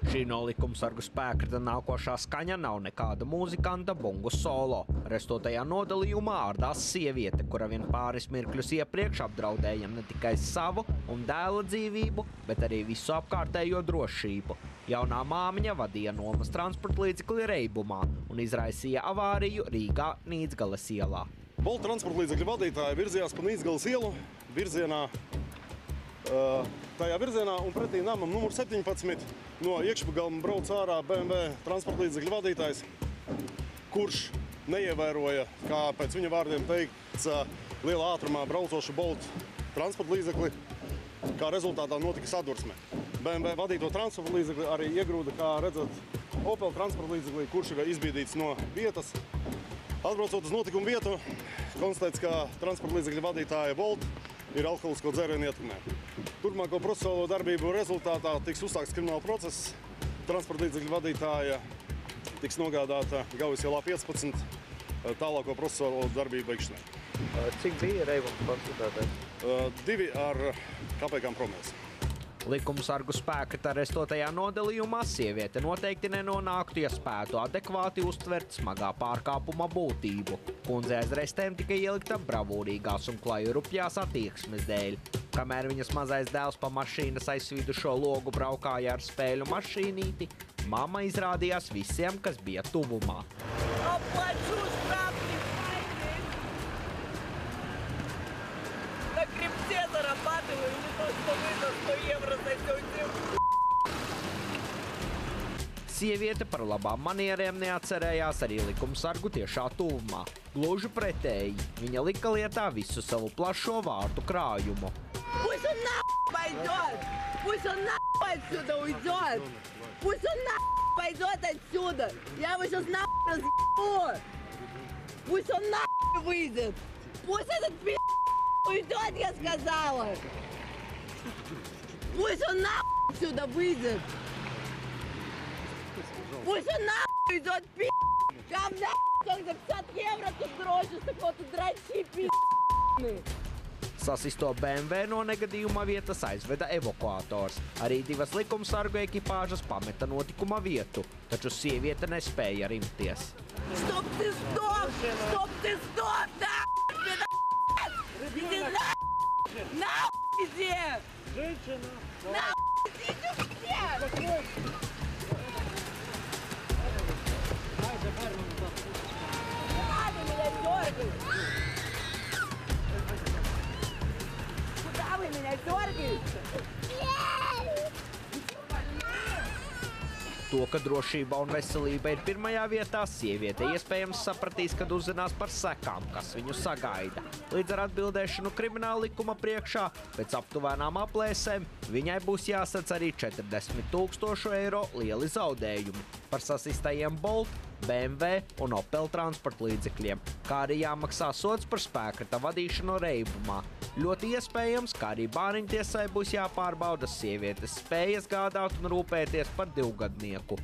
Šī no likumsargu spēka nākošā skaņa nav nekāda mūzikanta bungu solo. Restotajā nodalījumā ārdās sieviete, kura vien pāris mirkļus iepriekš apdraudēja ne tikai savu un dēla dzīvību, bet arī visu apkārtējo drošību. Jaunā māmiņa vadīja nomas transporta līdzekli Reibumā un izraisīja avāriju Rīgā Nīdzgales ielā. Bolt transporta līdzekļu vadītāji virzījās pa Nīdzgales ielu tajā virzienā un pretī namam numur 17 no iekšpagalma brauc ārā BMW transporta līdzekļu vadītājs, kurš neievēroja, kā pēc viņa vārdiem teikts, lielā ātrumā braucošu Bolt transporta līdzekli, kā rezultātā notika sadursme. BMW vadīto transporta līdzekli arī iegrūda, kā redzat, Opel transporta līdzekli, kurš ir izbīdīts no vietas. Atbraucot uz notikumu vietu, konstatēts, ka transporta līdzekļu vadītāja Bolt ir alkoholisko dzērienu ietekmē. Turpmāko procesuālo darbību rezultātā tiks uzsākts krimināla process. Transporta līdzekļu vadītāja tiks nogādāta Gaujas ielā 15 tālāko procesuālo darbību veikšanai. Cik bija Reibuma konstatētais? 2 ar kapekām promils. Likumsargu spēka arestotajā nodalījumā sieviete noteikti nenonāktu, ja spētu adekvāti uztvert smagā pārkāpuma būtību. Kundze aiz restēm tika ielikta bravūrīgās un klajurupjās attieksmes dēļ. Kamēr viņas mazais dēls pa mašīnas aizsvidušo logu braukāja ar spēļu mašīnīti, mamma izrādījās visiem, kas bija tuvumā. На крипте зарабатываю, не то, что вы за 100 евро зайдете. Sieviete par labām manierēm neatcerējās arī likumsargu tiešā tuvumā. Gluži pretēji, viņa lika lietā visu savu plašo vārtu krājumu. Пусть он нахуй пойдет! Пусть он нахуй отсюда уйдет! Пусть он нахуй пойдет отсюда! Я его сейчас нахуй разъебу! Пусть он нахуй выйдет! Пусть этот уйдет, я сказала! Пусть он нахуй отсюда выйдет! Пусть он нахуй идет, Там нахуй за 50 евро тут дрожишь, такой тут дрочи, Sasisto BMW no negadījuma vietas aizveda evakuators. Arī 2 likumsargu ekipāžas pameta notikuma vietu, taču sieviete nespēja rimties. Stop ты, стоп! Стоп ты, стоп! Иди нахуй! Нахуй иди! Женщина! Нахуй иди все! Надо меня дергать! Куда вы меня дергаете? To, ka drošība un veselība ir pirmajā vietā, sieviete iespējams sapratīs, kad uzzinās par sekām, kas viņu sagaida. Līdz ar atbildēšanu krimināla likuma priekšā, pēc aptuvenām aplēsēm, viņai būs jāsadz arī 40 000 eiro lieli zaudējumi par sasistajiem Bolt, BMW un Opel transporta līdzekļiem, kā arī jāmaksā sods par spēkrata vadīšanu Reibumā. Ļoti iespējams, ka arī bāriņtiesai būs jāpārbauda sievietes spējas gādāt un rūpēties par 2-gadnieku.